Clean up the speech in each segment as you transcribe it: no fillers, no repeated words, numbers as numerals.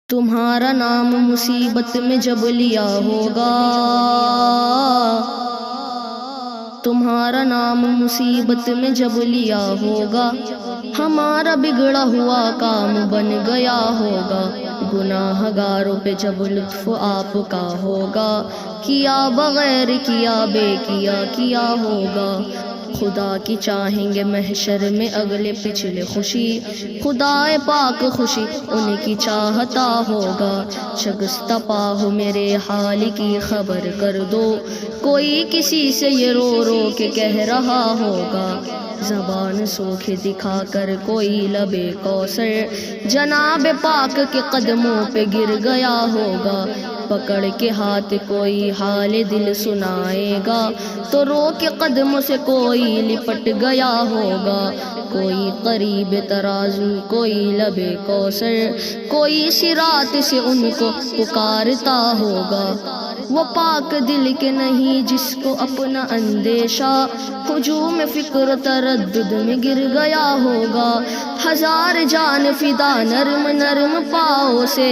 تمہارا نام مصیبت میں جب لیا ہوگا، تمہارا نام مصیبت میں جب لیا ہوگا، ہمارا بگڑا ہوا کام بن گیا ہوگا، گناہ گاروں پہ جب لطف آپ کا ہوگا، کیا بغیر کیا بے کیا ہوگا، خدا کی چاہیں گے محشر میں اگلے پچھلے خوشی، خدائے پاک خوشی ان کی چاہتا ہوگا، شگفتہ پاہو میرے حال کی خبر کر دو، کوئی کسی سے یہ رو رو کے کہہ رہا ہوگا، زبان سوکھ دکھا کر کوئی لبے کوثر جناب پاک کے قدموں پہ گر گیا ہوگا، پکڑ کے ہاتھ کوئی حال دل سنائے گا، تو رو کے قدموں سے کوئی لپٹ گیا ہوگا، کوئی قریب ترازو کوئی لبے کوثر، کوئی صراط سے ان کو پکارتا ہوگا، وہ پاک دل کے نہیں جس کو اپنا اندیشہ ہجوم فکر تردد میں گر گیا ہوگا، ہزار جان فدا نرم نرم پاؤں سے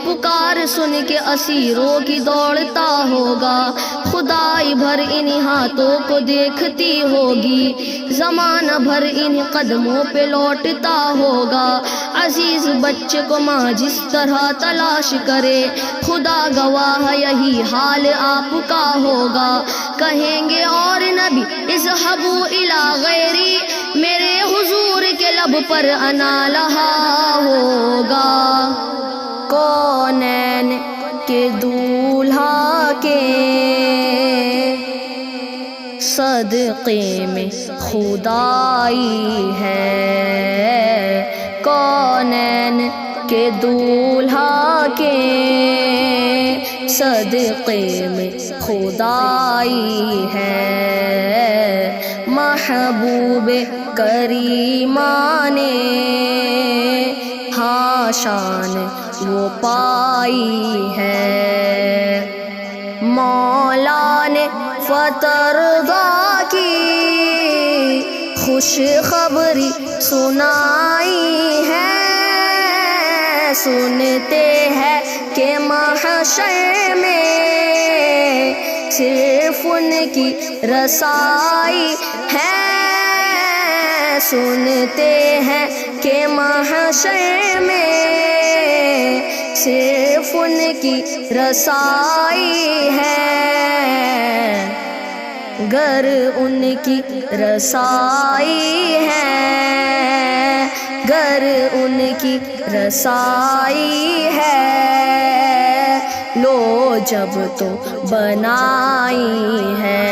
پکار سن کے اسیروں کی دوڑتا ہوگا، خدائی بھر ان ہاتھوں کو دیکھتی ہوگی، زمانہ بھر ان قدموں پہ لوٹتا ہوگا، عزیز بچے کو ماں جس طرح تلاش کرے، خدا گواہ یہی حال آپ کا ہوگا، کہیں گے اور نبی اذهبوا الی غیری، میرے حضور کے لب پر انا لہا ہوگا، کونین کے دولہا کے صدقے میں خدائی ہے، کونین کے دولہا کے صدقے میں خدائی ہے، محبوب کریمہ نے ہاں شان وہ پائی ہے، مولا نے فترضا کی خوشخبری سنائی ہے، سنتے ہیں کہ محشر میں صرف ان کی رسائی ہے، سنتے ہیں کہ محشر میں صرف ان کی رسائی ہے، گر ان کی رسائی ہے، گر ان کی رسائی ہے، لو جب تو بنائی ہے،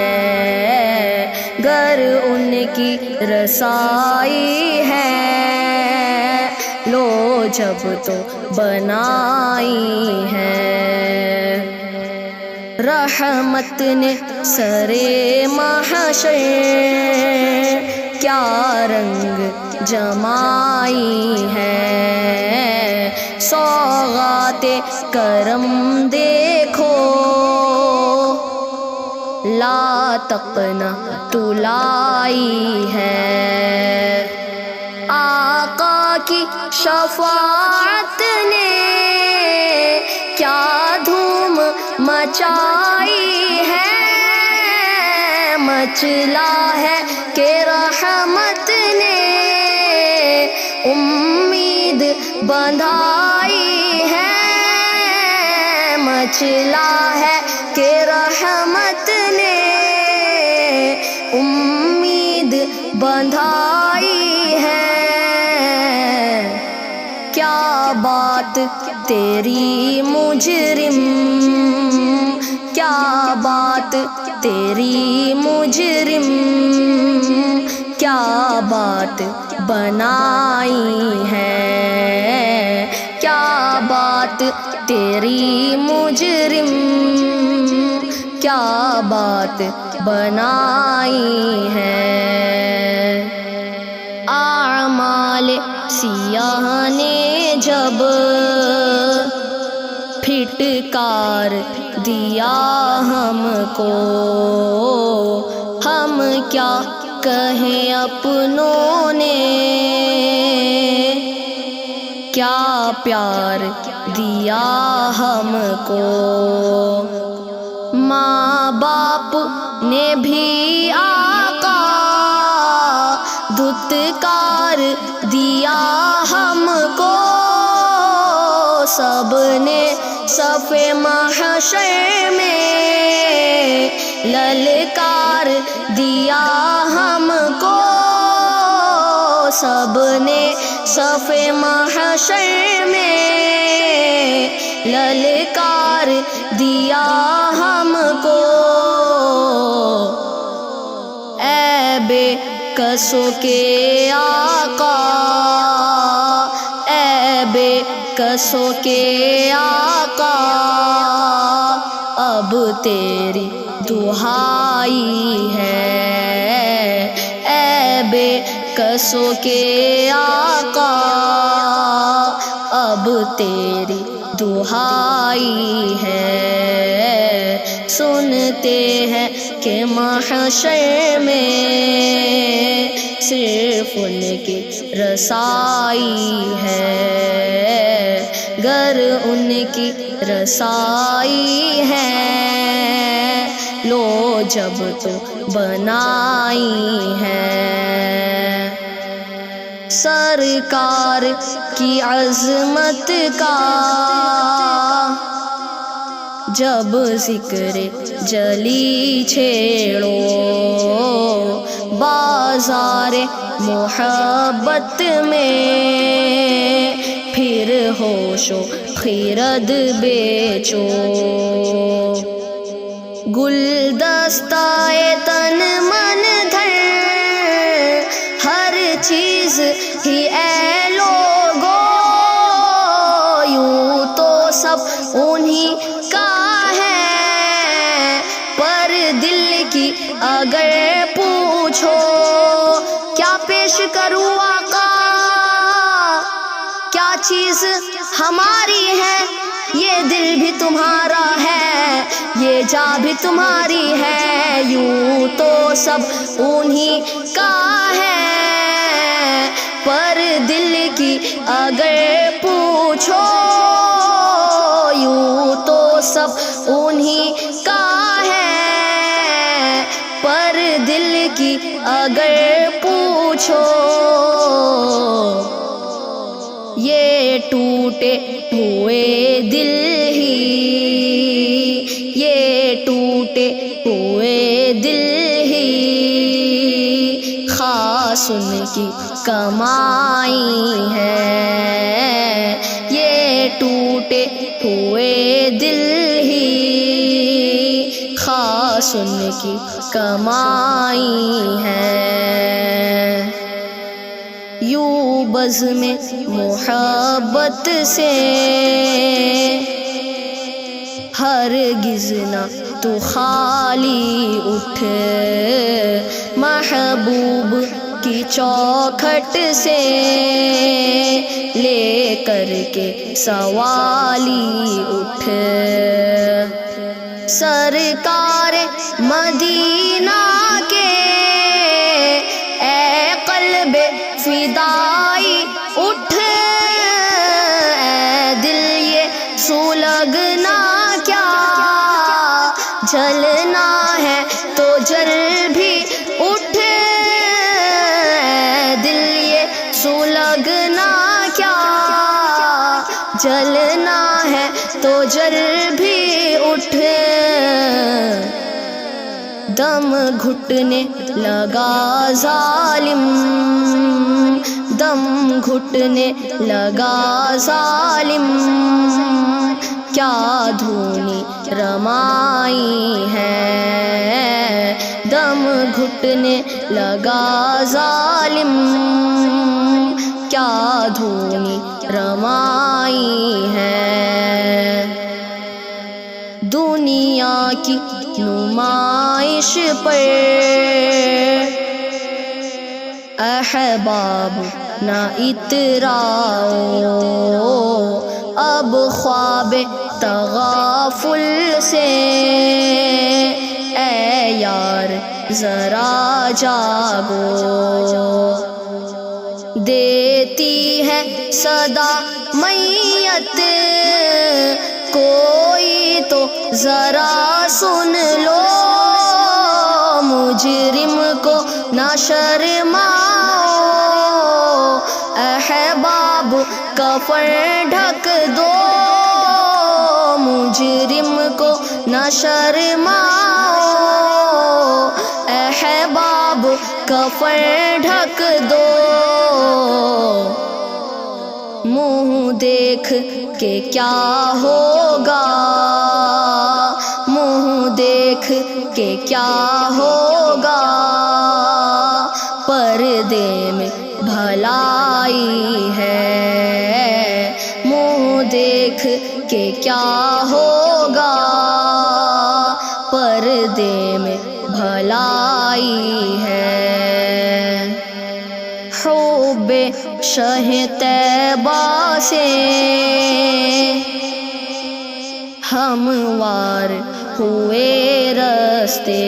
گر ان کی رسائی ہے، لو جب تو بنائی ہے، رحمت نے سرے محشر کیا رنگ جمائی ہے، سوغات کرم دیکھو لا تقنا تلائی ہے، آقا کی شفاعت نے کیا دھوم مچائی ہے، مچلا ہے کہ رحمت نے امید بندھائی ہے، مچلا ہے کہ رحمت نے امید بندھائی ہے، کیا بات تیری مجرم، کیا بات تیری مجرم، کیا بات بنائی ہے، کیا بات تیری مجرم، کیا بات بنائی ہے، اعمال سیاہ نے جب پھٹکار دیا ہم کو، ہم کیا کہیں اپنوں نے، کیا پیار دیا ہم کو، ماں باپ نے بھی آقا دھتکار دیا ہم کو، سب نے صف محشر میں للکار دیا ہم کو، سب نے صف محشر میں للکار دیا ہم کو، اے بے کسوں کے آقا، اے بے کسوں کے آقا، اب تیری دہائی ہے، اے بے کسوں کے آقا، اب تیری دہائی ہے، سنتے ہیں کہ محشر میں صرف ان کی رسائی ہے، گر ان کی رسائی ہے، لو جب تو بنائی ہے، سرکار کی عظمت کا جب ذکر جلی چھیڑو، بازار محبت میں پھر ہوش و خرد بیچو، گلدستہ تن من دھن ہر چیز ہی اے لوگو، یوں تو سب انہی کا ہے، پر دل کی اگر پوچھو کیا پیش کروں آقا، کیا چیز ہماری ہے، یہ دل بھی تمہارا ہے، یہ جا بھی تمہاری ہے، یوں تو سب انہی کا ہے، پر دل کی اگر پوچھو یوں تو سب انہی کا ہے، پر دل کی اگر پوچھو، یہ ٹوٹے ہوئے دل ہی، یہ ٹوٹے ہوئے دل ہی خاص ان کی کمائی ہے، یہ ٹوٹے ہوئے دل ہی خاص ان کی کمائی ہے، یوں بزم محبت سے ہرگز نہ تو خالی اٹھ، محبوب کی چوکھٹ سے لے کر کے سوالی اٹھ، سرکار مدینہ کے اے قلب فدائی اٹھ، اے دل یہ سلگنا کیا، جلنا ہے تو جل بھی اٹھ، اے دل یہ سلگنا کیا، جلنا ہے تو جل بھی اٹھ، دم گھٹنے لگا ظالم، دم گھٹنے لگا ظالم، کیا دھونی رمائی ہے، دم گھٹنے لگا ظالم، کیا دھونی رمائی ہے، دنیا کی نمائش پر احباب نہ اتراؤ، اب خواب تغافل سے اے یار ذرا جاگو، دیتی ہے صدا میت، کوئی تو ذرا سن لو، مجرم کو نہ شرماؤ، احباب کفن ڈھک دو، مجرم کو نہ شرماؤ، احباب کفن ڈھک دو، منہ دیکھ کے کیا ہوگا، منہ دیکھ کے کیا ہوگا، پردے میں بھلائی ہے، منہ دیکھ کے کیا ہوگا، پردے میں بھلائی ہے۔ حب شہ طیبہ سے ہموار ہوئے رستے،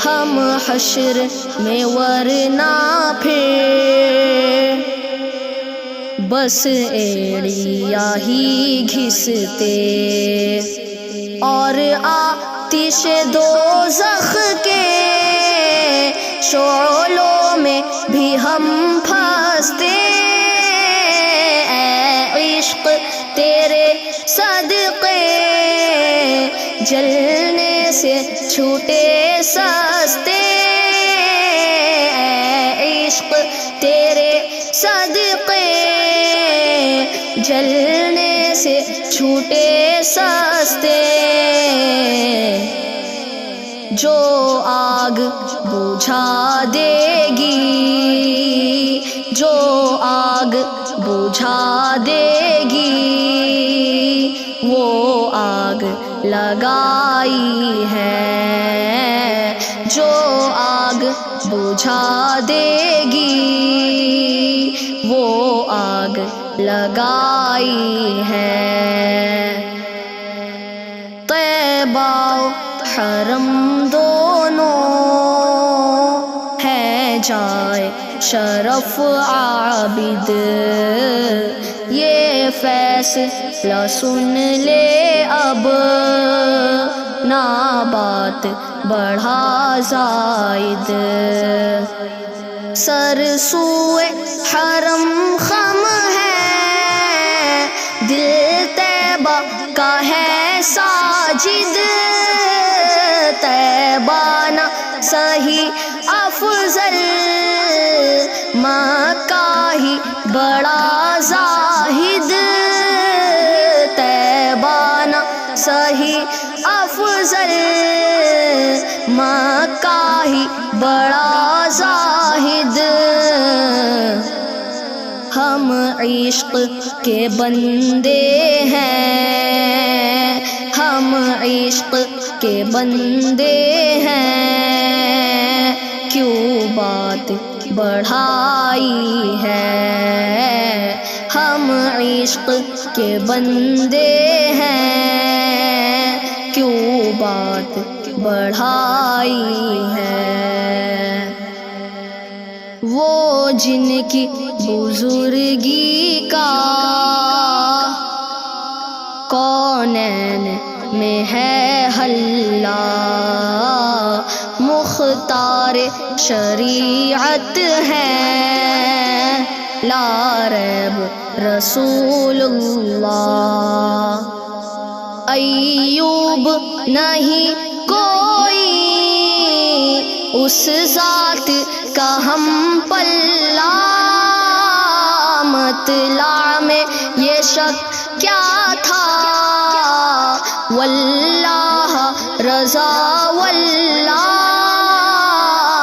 ہم حشر میں ورنہ پھر بس ایڑیاں ہی گھستے، اور آتش دوزخ کے شعلوں میں بھی ہم پھنستے، اے عشق تیرے صدقے جلنے سے چھوٹے سستے، اے عشق تیرے صدقے جلنے سے چھوٹے سستے، جو آگ بجھا دے گی، جو آگ بجھا دے گی، وہ آگ لگائی ہے، جو آگ بجھا دے گی، وہ آگ لگائی ہے۔ طیبہ و حرم دونوں ہے جائے شرف عابد، یہ فیصلہ سن لے اب، نہ بات بڑھا زائد، سر سوئے حرم خم ہے، دل طیبہ کا ہے ساجد، طیبہ نہ صحیح افضل، مکہ ہی بڑا زاہد، طیبہ نہ صحیح افضل، مکہ ہی بڑا زاہد، ہم عشق کے بندے ہیں، ہم عشق کے بندے ہیں، کیوں بات بڑھائی ہے، ہم عشق کے بندے ہیں، کیوں بات بڑھائی ہے۔ وہ جن کی بزرگی کا کونین میں ہے حلہ، مختار شریعت ہے، لا ریب رسول اللہ، ایوب نہیں کوئی اس ذات کا ہم پلہ، مطلع میں یہ شک کیا تھا، واللہ رضا واللہ،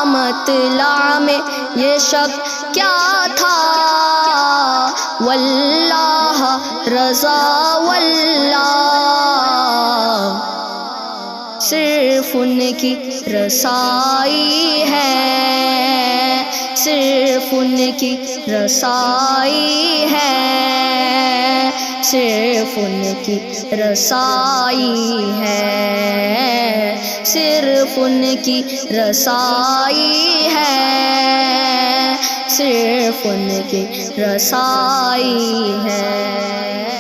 مطلع میں یہ شک کیا تھا، واللہ رضا واللہ، صرف ان کی رسائی ہے، صرف ان کی رسائی ہے، صرف ان کی رسائی ہے، صرف ان کی رسائی ہے، صرف ان کی رسائی ہے۔